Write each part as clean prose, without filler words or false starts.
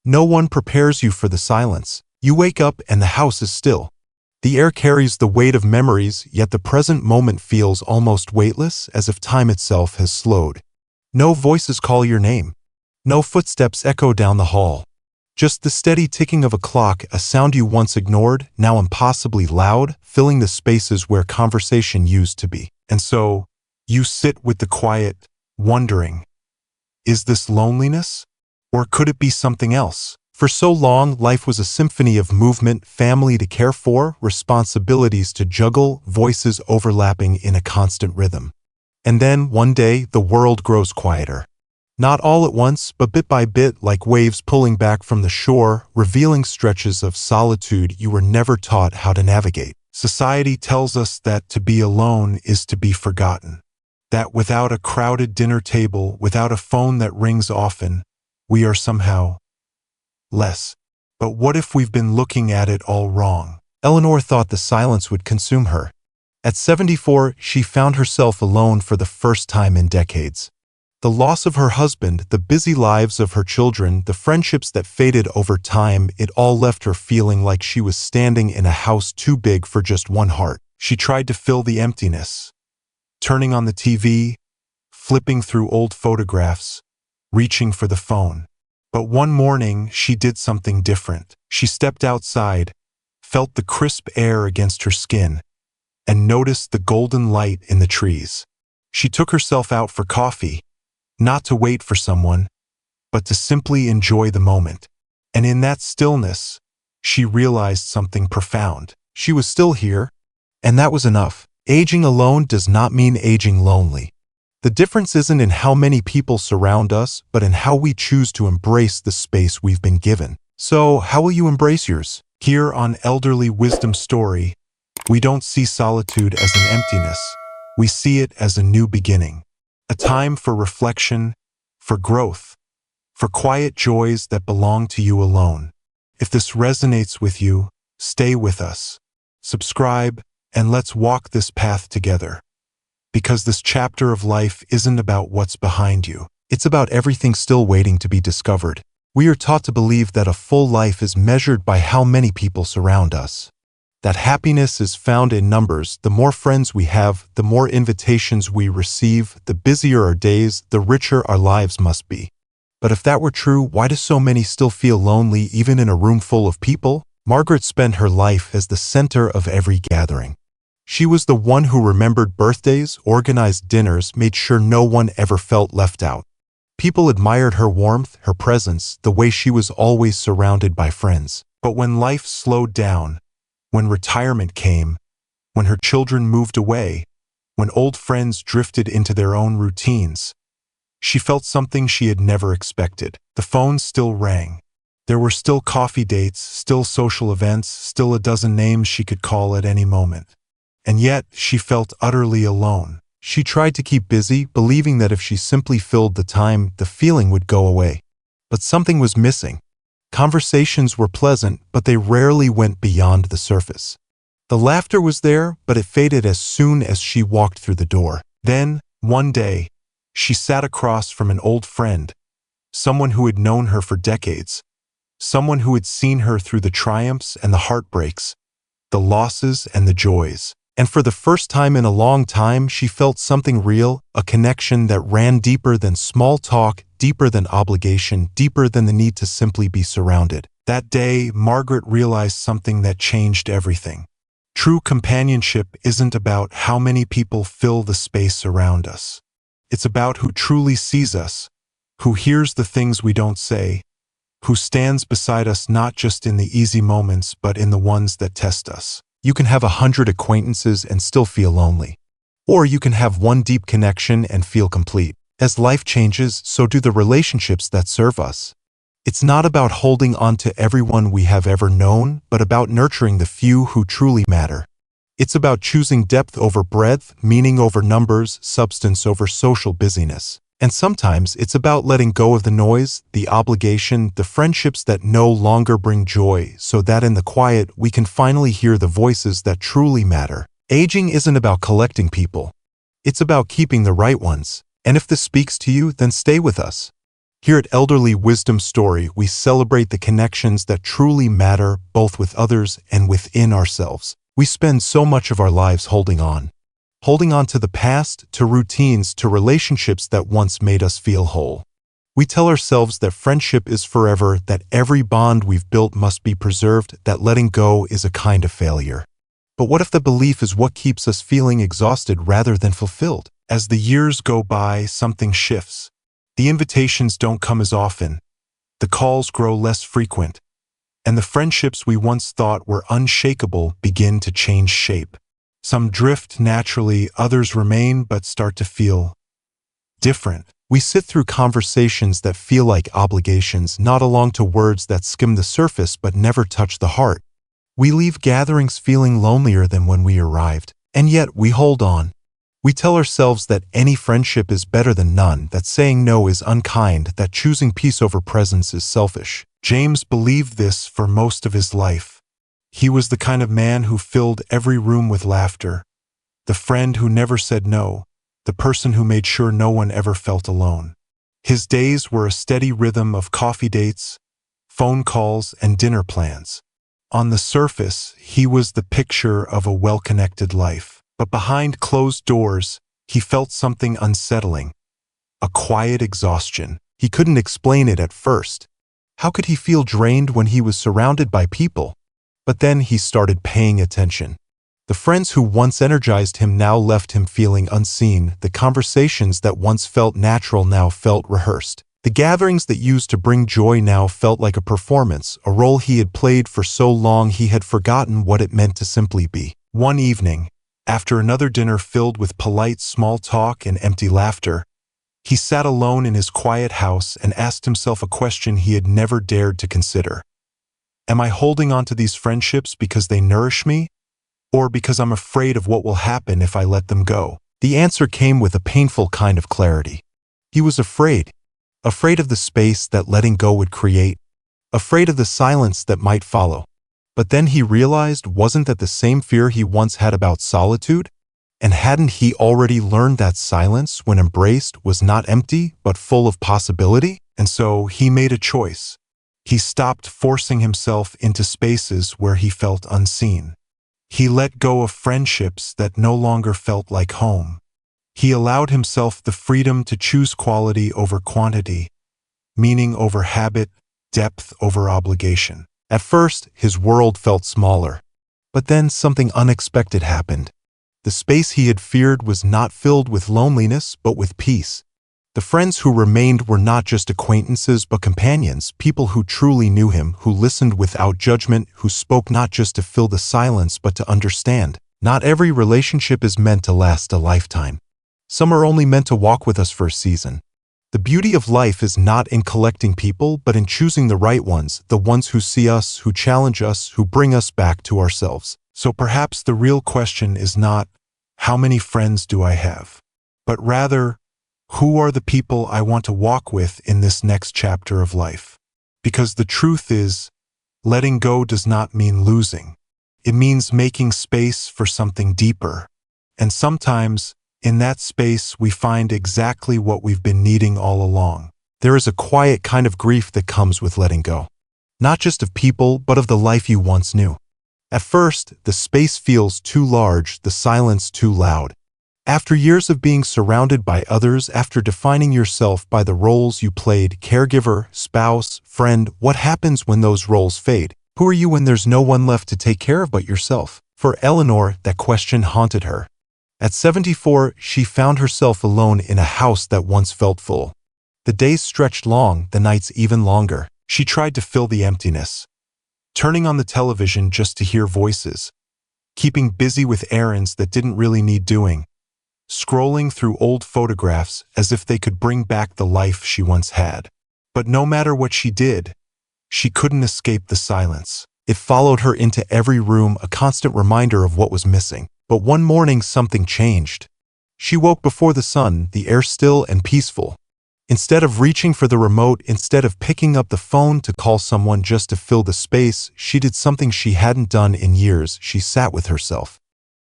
No one prepares you for the silence. You wake up and the house is still. The air carries the weight of memories, yet the present moment feels almost weightless, as if time itself has slowed. No voices call your name. No footsteps echo down the hall. Just the steady ticking of a clock, a sound you once ignored, now impossibly loud, filling the spaces where conversation used to be. And so, you sit with the quiet, wondering, is this loneliness? Or could it be something else? For so long, life was a symphony of movement, family to care for, responsibilities to juggle, voices overlapping in a constant rhythm. And then, one day, the world grows quieter. Not all at once, but bit by bit, like waves pulling back from the shore, revealing stretches of solitude you were never taught how to navigate. Society tells us that to be alone is to be forgotten. That without a crowded dinner table, without a phone that rings often, we are somehow less. But what if we've been looking at it all wrong? Eleanor thought the silence would consume her. At 74, she found herself alone for the first time in decades. The loss of her husband, the busy lives of her children, the friendships that faded over time, it all left her feeling like she was standing in a house too big for just one heart. She tried to fill the emptiness, turning on the TV, flipping through old photographs, reaching for the phone. But one morning, she did something different. She stepped outside, felt the crisp air against her skin, and noticed the golden light in the trees. She took herself out for coffee, not to wait for someone, but to simply enjoy the moment. And in that stillness, she realized something profound. She was still here, and that was enough. Aging alone does not mean aging lonely. The difference isn't in how many people surround us, but in how we choose to embrace the space we've been given. So, how will you embrace yours? Here on Elderly Wisdom Story, we don't see solitude as an emptiness. We see it as a new beginning. A time for reflection, for growth, for quiet joys that belong to you alone. If this resonates with you, stay with us. Subscribe, and let's walk this path together. Because this chapter of life isn't about what's behind you. It's about everything still waiting to be discovered. We are taught to believe that a full life is measured by how many people surround us. That happiness is found in numbers. The more friends we have, the more invitations we receive, the busier our days, the richer our lives must be. But if that were true, why do so many still feel lonely even in a room full of people? Margaret spent her life as the center of every gathering. She was the one who remembered birthdays, organized dinners, made sure no one ever felt left out. People admired her warmth, her presence, the way she was always surrounded by friends. But when life slowed down, when retirement came, when her children moved away, when old friends drifted into their own routines, she felt something she had never expected. The phone still rang. There were still coffee dates, still social events, still a dozen names she could call at any moment. And yet, she felt utterly alone. She tried to keep busy, believing that if she simply filled the time, the feeling would go away. But something was missing. Conversations were pleasant, but they rarely went beyond the surface. The laughter was there, but it faded as soon as she walked through the door. Then, one day, she sat across from an old friend, someone who had known her for decades, someone who had seen her through the triumphs and the heartbreaks, the losses and the joys. And for the first time in a long time, she felt something real, a connection that ran deeper than small talk, deeper than obligation, deeper than the need to simply be surrounded. That day, Margaret realized something that changed everything. True companionship isn't about how many people fill the space around us. It's about who truly sees us, who hears the things we don't say, who stands beside us not just in the easy moments, but in the ones that test us. You can have 100 acquaintances and still feel lonely. Or you can have one deep connection and feel complete. As life changes, so do the relationships that serve us. It's not about holding on to everyone we have ever known, but about nurturing the few who truly matter. It's about choosing depth over breadth, meaning over numbers, substance over social busyness. And sometimes it's about letting go of the noise, the obligation, the friendships that no longer bring joy, so that in the quiet we can finally hear the voices that truly matter. Aging isn't about collecting people. It's about keeping the right ones. And if this speaks to you, then stay with us. Here at Elderly Wisdom Story, we celebrate the connections that truly matter both with others and within ourselves. We spend so much of our lives holding on to the past, to routines, to relationships that once made us feel whole. We tell ourselves that friendship is forever, that every bond we've built must be preserved, that letting go is a kind of failure. But what if the belief is what keeps us feeling exhausted rather than fulfilled? As the years go by, something shifts. The invitations don't come as often. The calls grow less frequent. And the friendships we once thought were unshakable begin to change shape. Some drift naturally, others remain but start to feel different. We sit through conversations that feel like obligations, nod along to words that skim the surface but never touch the heart. We leave gatherings feeling lonelier than when we arrived, and yet we hold on. We tell ourselves that any friendship is better than none, that saying no is unkind, that choosing peace over presence is selfish. James believed this for most of his life. He was the kind of man who filled every room with laughter, the friend who never said no, the person who made sure no one ever felt alone. His days were a steady rhythm of coffee dates, phone calls, and dinner plans. On the surface, he was the picture of a well-connected life. But behind closed doors, he felt something unsettling, a quiet exhaustion. He couldn't explain it at first. How could he feel drained when he was surrounded by people? But then he started paying attention. The friends who once energized him now left him feeling unseen. The conversations that once felt natural now felt rehearsed. The gatherings that used to bring joy now felt like a performance, a role he had played for so long he had forgotten what it meant to simply be. One evening, after another dinner filled with polite small talk and empty laughter, he sat alone in his quiet house and asked himself a question he had never dared to consider. Am I holding on to these friendships because they nourish me, or because I'm afraid of what will happen if I let them go? The answer came with a painful kind of clarity. He was afraid of the space that letting go would create, afraid of the silence that might follow. But then he realized, wasn't that the same fear he once had about solitude? And hadn't he already learned that silence, when embraced, was not empty, but full of possibility? And so he made a choice. He stopped forcing himself into spaces where he felt unseen. He let go of friendships that no longer felt like home. He allowed himself the freedom to choose quality over quantity, meaning over habit, depth over obligation. At first, his world felt smaller. But then something unexpected happened. The space he had feared was not filled with loneliness, but with peace. The friends who remained were not just acquaintances, but companions, people who truly knew him, who listened without judgment, who spoke not just to fill the silence, but to understand. Not every relationship is meant to last a lifetime. Some are only meant to walk with us for a season. The beauty of life is not in collecting people, but in choosing the right ones, the ones who see us, who challenge us, who bring us back to ourselves. So perhaps the real question is not, how many friends do I have? But rather, who are the people I want to walk with in this next chapter of life? Because the truth is, letting go does not mean losing. It means making space for something deeper. And sometimes, in that space, we find exactly what we've been needing all along. There is a quiet kind of grief that comes with letting go. Not just of people, but of the life you once knew. At first, the space feels too large, the silence too loud. After years of being surrounded by others, after defining yourself by the roles you played, caregiver, spouse, friend, what happens when those roles fade? Who are you when there's no one left to take care of but yourself? For Eleanor, that question haunted her. At 74, she found herself alone in a house that once felt full. The days stretched long, the nights even longer. She tried to fill the emptiness, turning on the television just to hear voices, keeping busy with errands that didn't really need doing, scrolling through old photographs as if they could bring back the life she once had. But no matter what she did, she couldn't escape the silence. It followed her into every room, a constant reminder of what was missing. But one morning something changed. She woke before the sun, the air still and peaceful. Instead of reaching for the remote, instead of picking up the phone to call someone just to fill the space, she did something she hadn't done in years. She sat with herself.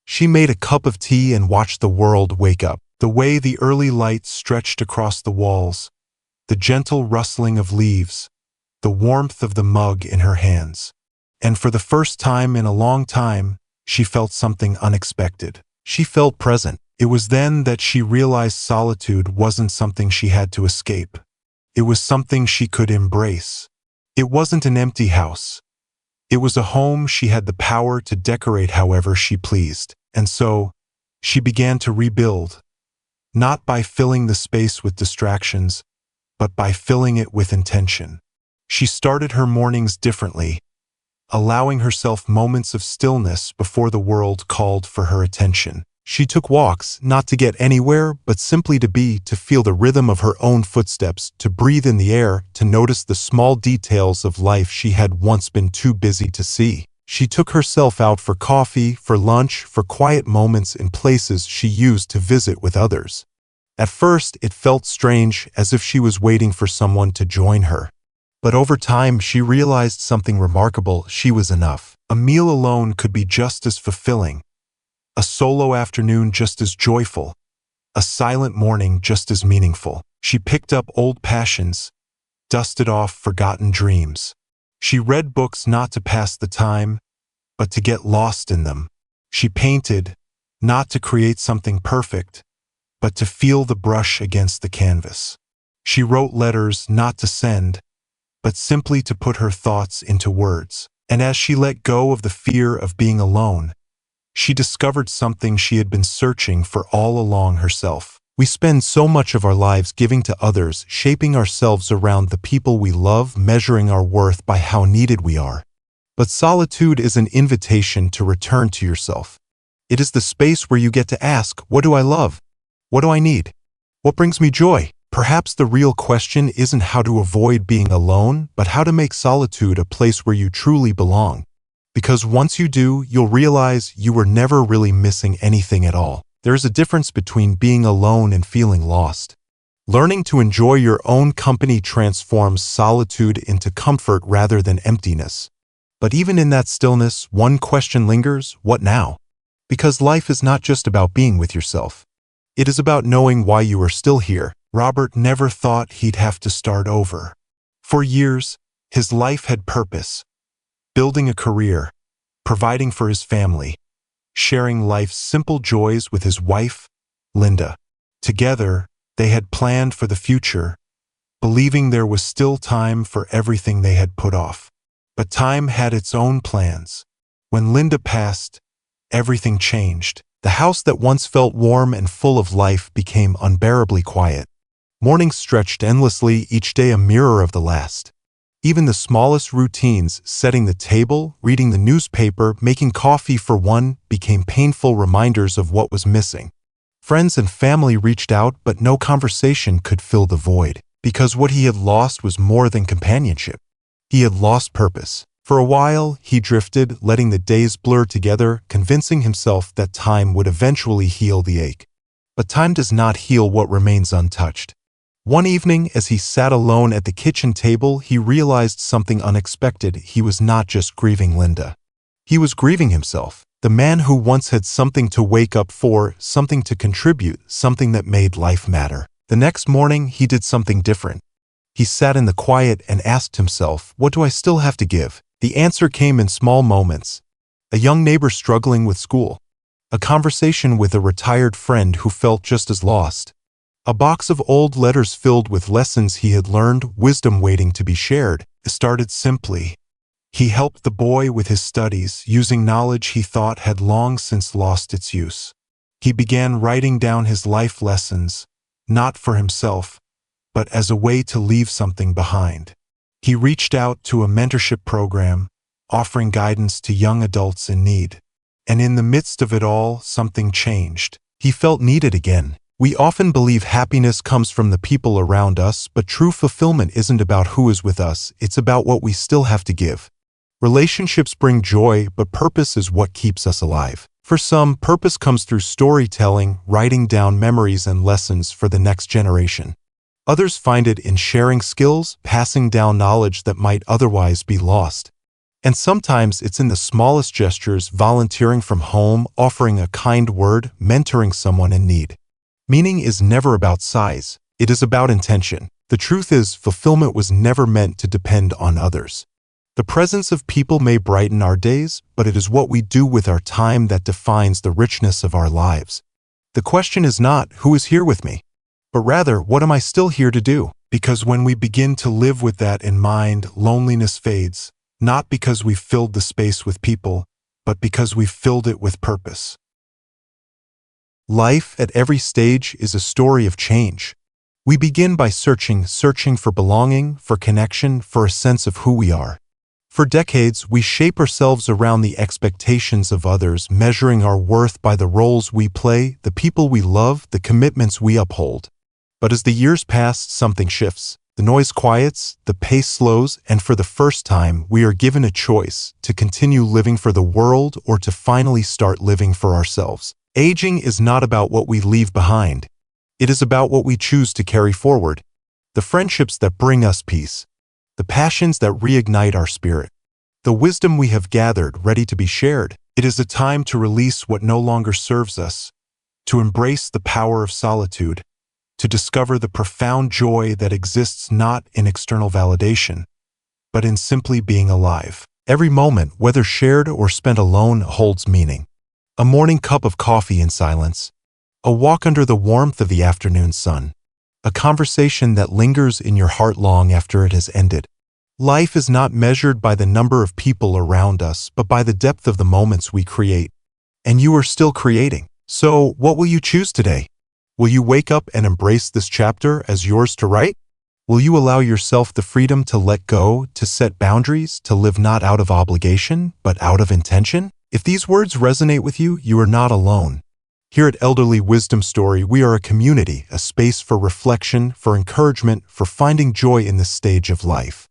She made a cup of tea and watched the world wake up. The way the early light stretched across the walls, the gentle rustling of leaves, the warmth of the mug in her hands. And for the first time in a long time, she felt something unexpected. She felt present. It was then that she realized solitude wasn't something she had to escape. It was something she could embrace. It wasn't an empty house. It was a home she had the power to decorate however she pleased. And so, she began to rebuild, not by filling the space with distractions, but by filling it with intention. She started her mornings differently, allowing herself moments of stillness before the world called for her attention. She took walks, not to get anywhere, but simply to be, to feel the rhythm of her own footsteps, to breathe in the air, to notice the small details of life she had once been too busy to see. She took herself out for coffee, for lunch, for quiet moments in places she used to visit with others. At first, it felt strange, as if she was waiting for someone to join her. But over time, she realized something remarkable. She was enough. A meal alone could be just as fulfilling, a solo afternoon just as joyful, a silent morning just as meaningful. She picked up old passions, dusted off forgotten dreams. She read books not to pass the time, but to get lost in them. She painted, not to create something perfect, but to feel the brush against the canvas. She wrote letters not to send, but simply to put her thoughts into words. And as she let go of the fear of being alone, she discovered something she had been searching for all along herself. We spend so much of our lives giving to others, shaping ourselves around the people we love, measuring our worth by how needed we are. But solitude is an invitation to return to yourself. It is the space where you get to ask, what do I love? What do I need? What brings me joy? Perhaps the real question isn't how to avoid being alone, but how to make solitude a place where you truly belong. Because once you do, you'll realize you were never really missing anything at all. There's a difference between being alone and feeling lost. Learning to enjoy your own company transforms solitude into comfort rather than emptiness. But even in that stillness, one question lingers: what now? Because life is not just about being with yourself. It is about knowing why you are still here. Robert never thought he'd have to start over. For years, his life had purpose: building a career, providing for his family, sharing life's simple joys with his wife, Linda. Together, they had planned for the future, believing there was still time for everything they had put off. But time had its own plans. When Linda passed, everything changed. The house that once felt warm and full of life became unbearably quiet. Mornings stretched endlessly, each day a mirror of the last. Even the smallest routines, setting the table, reading the newspaper, making coffee for one, became painful reminders of what was missing. Friends and family reached out, but no conversation could fill the void, because what he had lost was more than companionship. He had lost purpose. For a while, he drifted, letting the days blur together, convincing himself that time would eventually heal the ache. But time does not heal what remains untouched. One evening, as he sat alone at the kitchen table, he realized something unexpected. He was not just grieving Linda. He was grieving himself, the man who once had something to wake up for, something to contribute, something that made life matter. The next morning, he did something different. He sat in the quiet and asked himself, what do I still have to give? The answer came in small moments. A young neighbor struggling with school. A conversation with a retired friend who felt just as lost. A box of old letters filled with lessons he had learned, wisdom waiting to be shared. It started simply. He helped the boy with his studies, using knowledge he thought had long since lost its use. He began writing down his life lessons, not for himself, but as a way to leave something behind. He reached out to a mentorship program, offering guidance to young adults in need. And in the midst of it all, something changed. He felt needed again. We often believe happiness comes from the people around us, but true fulfillment isn't about who is with us, it's about what we still have to give. Relationships bring joy, but purpose is what keeps us alive. For some, purpose comes through storytelling, writing down memories and lessons for the next generation. Others find it in sharing skills, passing down knowledge that might otherwise be lost. And sometimes it's in the smallest gestures, volunteering from home, offering a kind word, mentoring someone in need. Meaning is never about size, it is about intention. The truth is, fulfillment was never meant to depend on others. The presence of people may brighten our days, but it is what we do with our time that defines the richness of our lives. The question is not, who is here with me? But rather, what am I still here to do? Because when we begin to live with that in mind, loneliness fades, not because we've filled the space with people, but because we've filled it with purpose. Life at every stage is a story of change. We begin by searching for belonging, for connection, for a sense of who we are. For decades, we shape ourselves around the expectations of others, measuring our worth by the roles we play, the people we love, the commitments we uphold. But as the years pass, something shifts. The noise quiets, the pace slows, and for the first time, we are given a choice to continue living for the world or to finally start living for ourselves. Aging is not about what we leave behind. It is about what we choose to carry forward. The friendships that bring us peace. The passions that reignite our spirit. The wisdom we have gathered ready to be shared. It is a time to release what no longer serves us, to embrace the power of solitude, to discover the profound joy that exists not in external validation, but in simply being alive. Every moment, whether shared or spent alone, holds meaning. A morning cup of coffee in silence, a walk under the warmth of the afternoon sun, a conversation that lingers in your heart long after it has ended. Life is not measured by the number of people around us, but by the depth of the moments we create. And you are still creating. So, what will you choose today? Will you wake up and embrace this chapter as yours to write? Will you allow yourself the freedom to let go, to set boundaries, to live not out of obligation, but out of intention? If these words resonate with you, you are not alone. Here at Elderly Wisdom Story, we are a community, a space for reflection, for encouragement, for finding joy in this stage of life.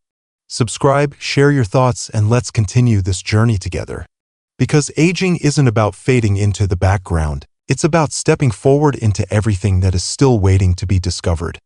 Subscribe, share your thoughts, and let's continue this journey together. Because aging isn't about fading into the background. It's about stepping forward into everything that is still waiting to be discovered.